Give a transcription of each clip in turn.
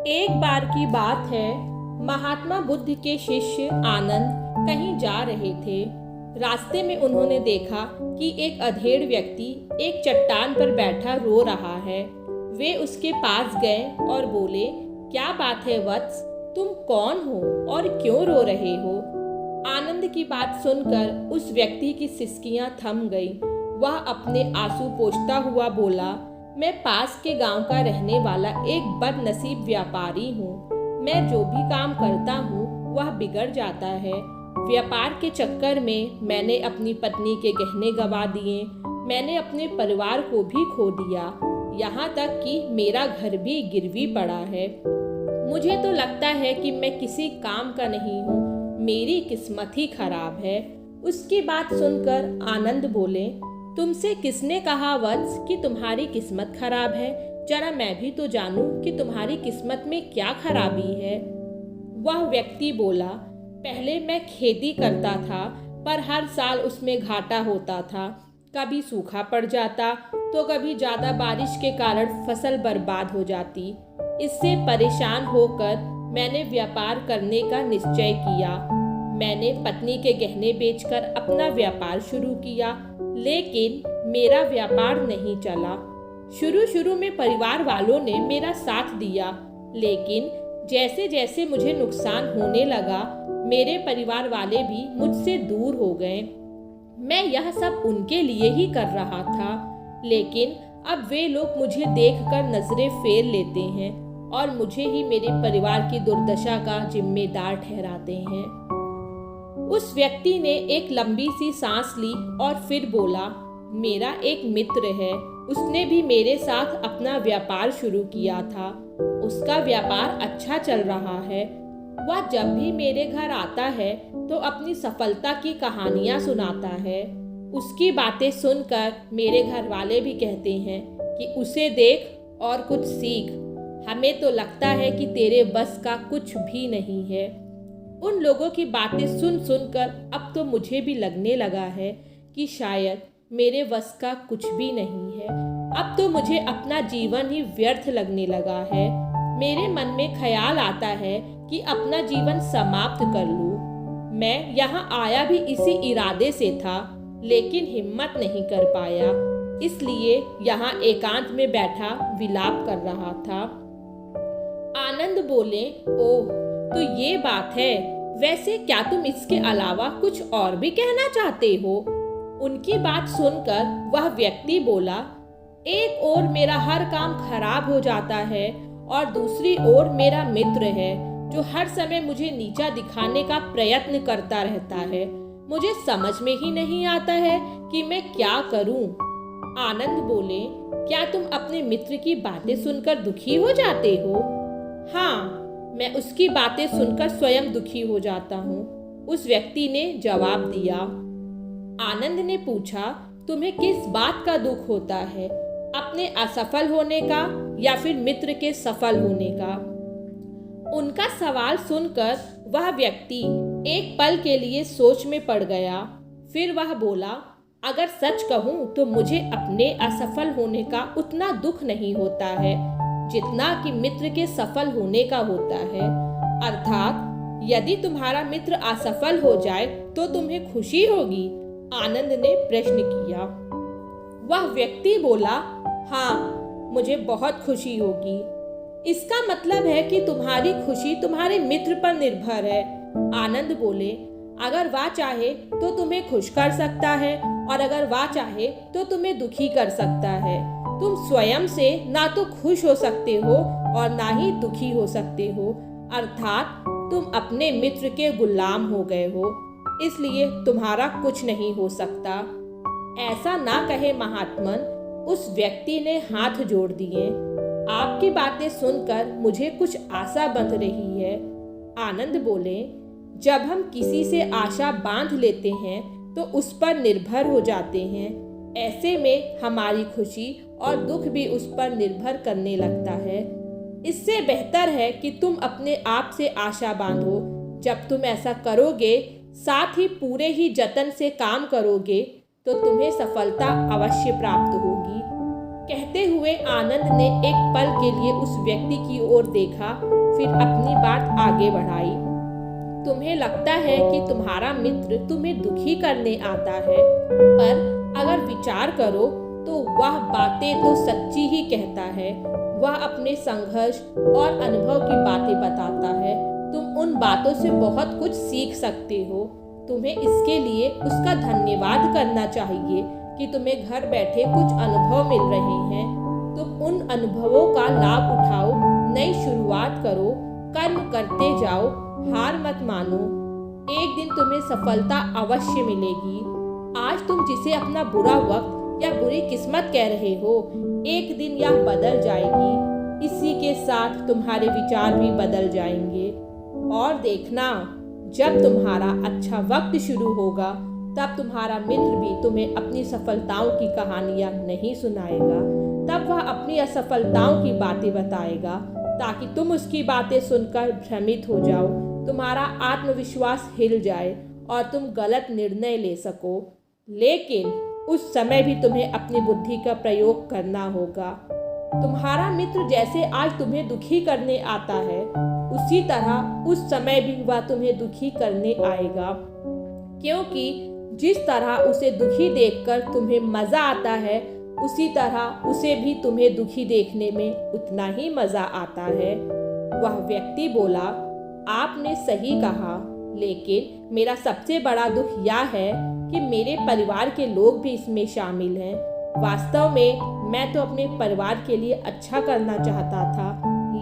एक बार की बात है। महात्मा बुद्ध के शिष्य आनंद कहीं जा रहे थे। रास्ते में उन्होंने देखा कि एक अधेड़ व्यक्ति एक चट्टान पर बैठा रो रहा है। वे उसके पास गए और बोले, क्या बात है वत्स, तुम कौन हो और क्यों रो रहे हो? आनंद की बात सुनकर उस व्यक्ति की सिसकियां थम गई। वह अपने आंसू पोंछता हुआ बोला, मैं पास के गांव का रहने वाला एक बदनसीब व्यापारी हूँ। मैं जो भी काम करता हूँ वह बिगड़ जाता है। व्यापार के चक्कर में मैंने अपनी पत्नी के गहने गंवा दिए, मैंने अपने परिवार को भी खो दिया, यहाँ तक कि मेरा घर भी गिरवी पड़ा है। मुझे तो लगता है कि मैं किसी काम का नहीं हूँ, मेरी किस्मत ही खराब है। उसकी बात सुनकर आनंद बोले, तुमसे किसने कहा वत्स कि तुम्हारी किस्मत खराब है? जरा मैं भी तो जानूं कि तुम्हारी किस्मत में क्या खराबी है। वह व्यक्ति बोला, पहले मैं खेती करता था, पर हर साल उसमें घाटा होता था। कभी सूखा पड़ जाता तो कभी ज़्यादा बारिश के कारण फसल बर्बाद हो जाती। इससे परेशान होकर मैंने व्यापार करने का निश्चय किया। मैंने पत्नी के गहने बेचकर अपना व्यापार शुरू किया, लेकिन मेरा व्यापार नहीं चला। शुरू में परिवार वालों ने मेरा साथ दिया, लेकिन जैसे जैसे मुझे नुकसान होने लगा, मेरे परिवार वाले भी मुझसे दूर हो गए। मैं यह सब उनके लिए ही कर रहा था, लेकिन अब वे लोग मुझे देखकर नजरें फेर लेते हैं और मुझे ही मेरे परिवार की दुर्दशा का जिम्मेदार ठहराते हैं। उस व्यक्ति ने एक लंबी सी सांस ली और फिर बोला, मेरा एक मित्र है, उसने भी मेरे साथ अपना व्यापार शुरू किया था। उसका व्यापार अच्छा चल रहा है। वह जब भी मेरे घर आता है तो अपनी सफलता की कहानियां सुनाता है। उसकी बातें सुनकर मेरे घर वाले भी कहते हैं कि उसे देख और कुछ सीख। हमें तो लगता है कि तेरे बस का कुछ भी नहीं है। उन लोगों की बातें सुन सुनकर अब तो मुझे भी लगने लगा है कि शायद मेरे बस का कुछ भी नहीं है। अब तो मुझे अपना जीवन ही व्यर्थ लगने लगा है। मेरे मन में ख्याल आता है कि अपना जीवन समाप्त कर लूं। मैं यहाँ आया भी इसी इरादे से था, लेकिन हिम्मत नहीं कर पाया, इसलिए यहाँ एकांत में बैठा विलाप कर रहा था। आनंद बोले, ओह, तो ये बात है। वैसे क्या तुम इसके अलावा कुछ और भी कहना चाहते हो? उनकी बात सुनकर वह व्यक्ति बोला, एक ओर मेरा हर काम खराब हो जाता है और दूसरी ओर मेरा मित्र है जो हर समय मुझे नीचा दिखाने का प्रयत्न करता रहता है। मुझे समझ में ही नहीं आता है कि मैं क्या करूं। आनंद बोले, क्या तुम अपने मित्र की बातें सुनकर दुखी हो जाते हो? हाँ, मैं उसकी बातें सुनकर स्वयं दुखी हो जाता हूँ, उस व्यक्ति ने जवाब दिया। आनंद ने पूछा, तुम्हें किस बात का दुख होता है, अपने असफल होने का या फिर मित्र के सफल होने का? उनका सवाल सुनकर वह व्यक्ति एक पल के लिए सोच में पड़ गया। फिर वह बोला, अगर सच कहूँ तो मुझे अपने असफल होने का उतना दुख नहीं होता है जितना कि मित्र के सफल होने का होता है। अर्थात यदि तुम्हारा मित्र असफल हो जाए तो तुम्हें खुशी होगी? आनंद ने प्रश्न किया। वह व्यक्ति बोला, हाँ, मुझे बहुत खुशी होगी। इसका मतलब है कि तुम्हारी खुशी तुम्हारे मित्र पर निर्भर है। आनंद बोले, अगर वह चाहे तो तुम्हें खुश कर सकता है और अगर वह चाहे तो तुम्हें दुखी कर सकता है। तुम स्वयं से ना तो खुश हो सकते हो और ना ही दुखी हो सकते हो। अर्थात तुम अपने मित्र के गुलाम हो गए हो, इसलिए तुम्हारा कुछ नहीं हो सकता। ऐसा ना कहे महात्मन, उस व्यक्ति ने हाथ जोड़ दिए। आपकी बातें सुनकर मुझे कुछ आशा बंध रही है। आनंद बोले, जब हम किसी से आशा बांध लेते हैं तो उस पर निर्भर हो जाते हैं। ऐसे में हमारी खुशी और दुख भी उस पर निर्भर करने लगता है। इससे बेहतर है कि तुम अपने आप से आशा बांधो। जब तुम ऐसा करोगे, साथ ही पूरे ही जतन से काम करोगे, तो तुम्हें सफलता अवश्य प्राप्त होगी। कहते हुए आनंद ने एक पल के लिए उस व्यक्ति की ओर देखा, फिर अपनी बात आगे बढ़ाई। तुम्हें लगता है कि तुम्हारा मित्र तुम्हें दुखी करने आता है, पर अगर विचार करो तो वह बातें तो सच्ची ही कहता है। वह अपने संघर्ष और अनुभव की बातें बताता है। तुम उन बातों से बहुत कुछ सीख सकते हो। तुम्हें इसके लिए उसका धन्यवाद करना चाहिए कि तुम्हें घर बैठे कुछ अनुभव मिल रहे हैं। तुम उन अनुभवों का लाभ उठाओ, नई शुरुआत करो, कर्म करते जाओ, हार मत मानो। एक दिन तुम्हें सफलता अवश्य मिलेगी। आज तुम जिसे अपना बुरा वक्त या बुरी किस्मत कह रहे हो, एक दिन यह बदल जाएगी। इसी के साथ तुम्हारे विचार भी बदल जाएंगे। और देखना, जब तुम्हारा अच्छा वक्त शुरू होगा, तब तुम्हारा मित्र भी तुम्हें अपनी सफलताओं की कहानियां नहीं सुनाएगा। तब वह अपनी असफलताओं की बातें बताएगा, ताकि तुम उसकी बातें सुनकर भ्रमित हो जाओ, तुम्हारा आत्मविश्वास हिल जाए और तुम गलत निर्णय ले सको। लेकिन उस समय भी तुम्हें अपनी बुद्धि का प्रयोग करना होगा। तुम्हारा मित्र जैसे आज तुम्हें दुखी करने आता है, उसी तरह उस समय भी वह तुम्हें दुखी करने आएगा, क्योंकि जिस तरह उसे दुखी देखकर तुम्हें मज़ा आता है, उसी तरह उसे भी तुम्हें दुखी देखने में उतना ही मज़ा आता है। वह व्यक्ति बोला, आपने सही कहा, लेकिन मेरा सबसे बड़ा दुख यह है कि मेरे परिवार के लोग भी इसमें शामिल हैं। वास्तव में मैं तो अपने परिवार के लिए अच्छा करना चाहता था,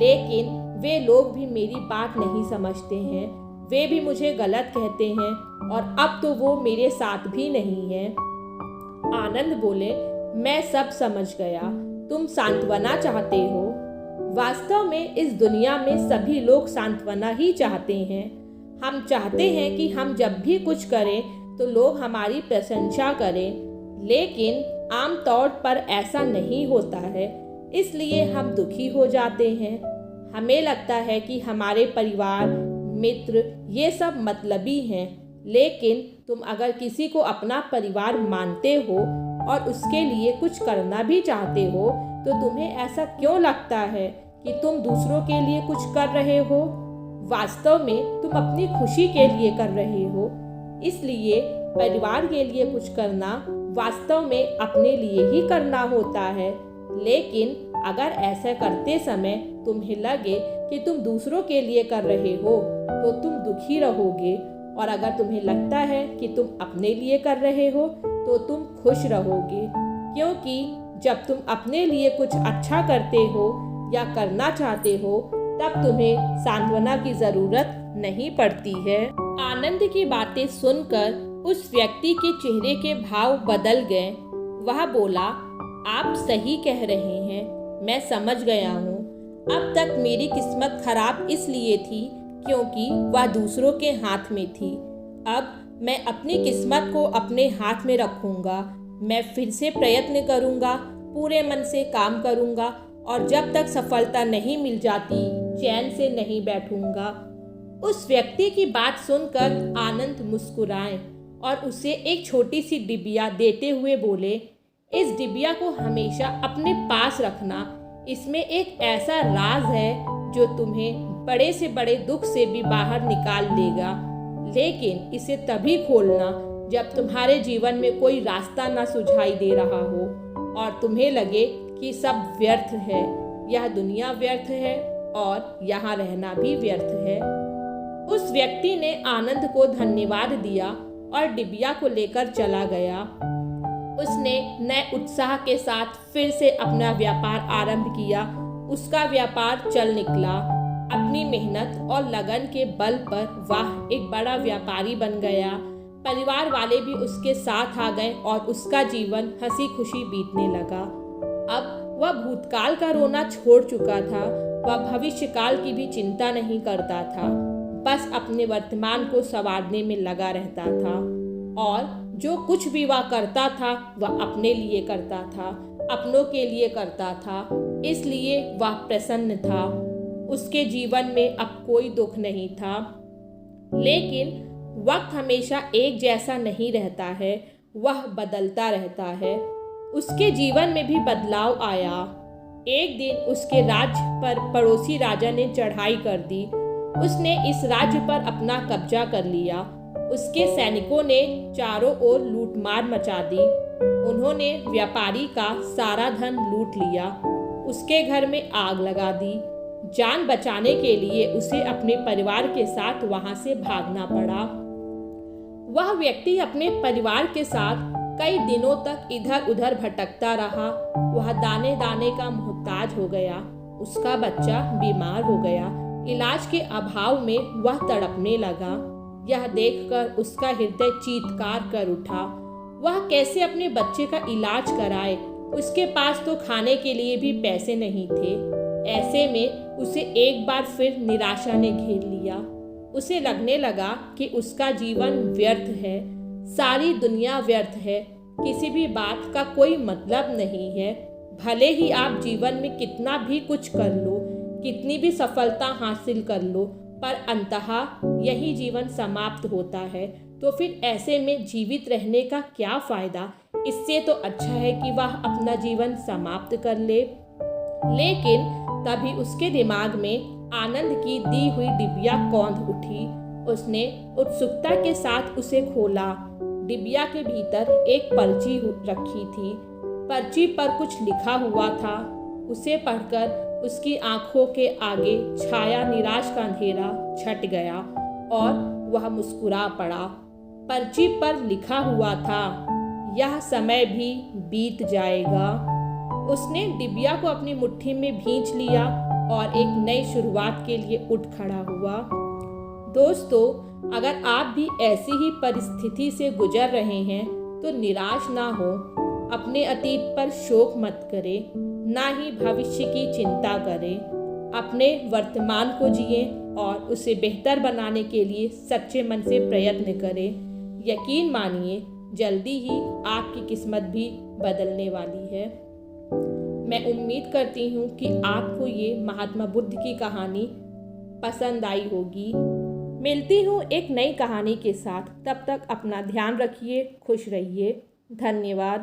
लेकिन वे लोग भी मेरी बात नहीं समझते हैं। वे भी मुझे गलत कहते हैं और अब तो वो मेरे साथ भी नहीं हैं। आनंद बोले, मैं सब समझ गया। तुम सांत्वना चाहते हो। वास्तव में इस दुनिया में सभी लोग सांत्वना ही चाहते हैं। हम चाहते हैं कि हम जब भी कुछ करें तो लोग हमारी प्रशंसा करें, लेकिन आमतौर पर ऐसा नहीं होता है, इसलिए हम दुखी हो जाते हैं। हमें लगता है कि हमारे परिवार, मित्र ये सब मतलबी हैं, लेकिन तुम अगर किसी को अपना परिवार मानते हो और उसके लिए कुछ करना भी चाहते हो, तो तुम्हें ऐसा क्यों लगता है कि तुम दूसरों के लिए कुछ कर रहे हो? वास्तव में तुम अपनी खुशी के लिए कर रहे हो। इसलिए परिवार के लिए कुछ करना वास्तव में अपने लिए ही करना होता है। लेकिन अगर ऐसा करते समय तुम्हें लगे कि तुम दूसरों के लिए कर रहे हो, तो तुम दुखी रहोगे, और अगर तुम्हें लगता है कि तुम अपने लिए कर रहे हो, तो तुम खुश रहोगे, क्योंकि जब तुम अपने लिए कुछ अच्छा करते हो या करना चाहते हो, तब तुम्हें सांत्वना की ज़रूरत नहीं पड़ती है। आनंद की बातें सुनकर उस व्यक्ति के चेहरे के भाव बदल गए। वह बोला, आप सही कह रहे हैं, मैं समझ गया हूँ। अब तक मेरी किस्मत खराब इसलिए थी क्योंकि वह दूसरों के हाथ में थी। अब मैं अपनी किस्मत को अपने हाथ में रखूँगा। मैं फिर से प्रयत्न करूँगा, पूरे मन से काम करूँगा, और जब तक सफलता नहीं मिल जाती, चैन से नहीं बैठूँगा। उस व्यक्ति की बात सुनकर आनंद मुस्कुराए और उसे एक छोटी सी डिबिया देते हुए बोले, इस डिबिया को हमेशा अपने पास रखना। इसमें एक ऐसा राज है जो तुम्हें बड़े से बड़े दुख से भी बाहर निकाल देगा। लेकिन इसे तभी खोलना जब तुम्हारे जीवन में कोई रास्ता ना सुझाई दे रहा हो और तुम्हें लगे कि सब व्यर्थ है, यह दुनिया व्यर्थ है और यहाँ रहना भी व्यर्थ है। उस व्यक्ति ने आनंद को धन्यवाद दिया और डिबिया को लेकर चला गया। उसने नए उत्साह के साथ फिर से अपना व्यापार आरंभ किया। उसका व्यापार चल निकला। अपनी मेहनत और लगन के बल पर वह एक बड़ा व्यापारी बन गया। परिवार वाले भी उसके साथ आ गए और उसका जीवन हंसी खुशी बीतने लगा। अब वह भूतकाल का रोना छोड़ चुका था। वह भविष्य काल की भी चिंता नहीं करता था, बस अपने वर्तमान को संवारने में लगा रहता था। और जो कुछ भी वह करता था वह अपने लिए करता था, अपनों के लिए करता था, इसलिए वह प्रसन्न था। उसके जीवन में अब कोई दुख नहीं था। लेकिन वक्त हमेशा एक जैसा नहीं रहता है, वह बदलता रहता है। उसके जीवन में भी बदलाव आया। एक दिन उसके राज्य पर पड़ोसी राजा ने चढ़ाई कर दी। उसने इस राज्य पर अपना कब्जा कर लिया। उसके सैनिकों ने चारों ओर लूटमार मचा दी। उन्होंने व्यापारी का सारा धन लूट लिया। उसके घर में आग लगा दी। जान बचाने के लिए उसे अपने परिवार के साथ वहां से भागना पड़ा। वह व्यक्ति अपने परिवार के साथ कई दिनों तक इधर उधर भटकता रहा। वह दाने दाने का मोहताज हो गया। उसका बच्चा बीमार हो गया। इलाज के अभाव में वह तड़पने लगा। यह देखकर उसका हृदय चीत्कार कर उठा। वह कैसे अपने बच्चे का इलाज कराए? उसके पास तो खाने के लिए भी पैसे नहीं थे। ऐसे में उसे एक बार फिर निराशा ने घेर लिया। उसे लगने लगा कि उसका जीवन व्यर्थ है, सारी दुनिया व्यर्थ है, किसी भी बात का कोई मतलब नहीं है। भले ही आप जीवन में कितना भी कुछ कर लो, कितनी भी सफलता हासिल कर लो, पर अंततः यही जीवन समाप्त होता है। तो फिर ऐसे में जीवित रहने का क्या फायदा? इससे तो अच्छा है कि वह अपना जीवन समाप्त कर ले। लेकिन तभी उसके दिमाग में आनंद की दी हुई डिबिया कौंध उठी। उसने उत्सुकता के साथ उसे खोला। डिबिया के भीतर एक पर्ची रखी थी। पर्ची पर कुछ लिखा हुआ था। उसे पढ़कर उसकी आंखों के आगे छाया निराश का अंधेरा छट गया और वह मुस्कुरा पड़ा। पर्ची पर लिखा हुआ था, यह समय भी बीत जाएगा। उसने डिबिया को अपनी मुट्ठी में भींच लिया और एक नई शुरुआत के लिए उठ खड़ा हुआ। दोस्तों, अगर आप भी ऐसी ही परिस्थिति से गुजर रहे हैं तो निराश ना हो। अपने अतीत पर शोक मत करें, ना ही भविष्य की चिंता करें। अपने वर्तमान को जिए और उसे बेहतर बनाने के लिए सच्चे मन से प्रयत्न करें। यकीन मानिए, जल्दी ही आपकी किस्मत भी बदलने वाली है। मैं उम्मीद करती हूँ कि आपको ये महात्मा बुद्ध की कहानी पसंद आई होगी। मिलती हूँ एक नई कहानी के साथ। तब तक अपना ध्यान रखिए, खुश रहिए। धन्यवाद।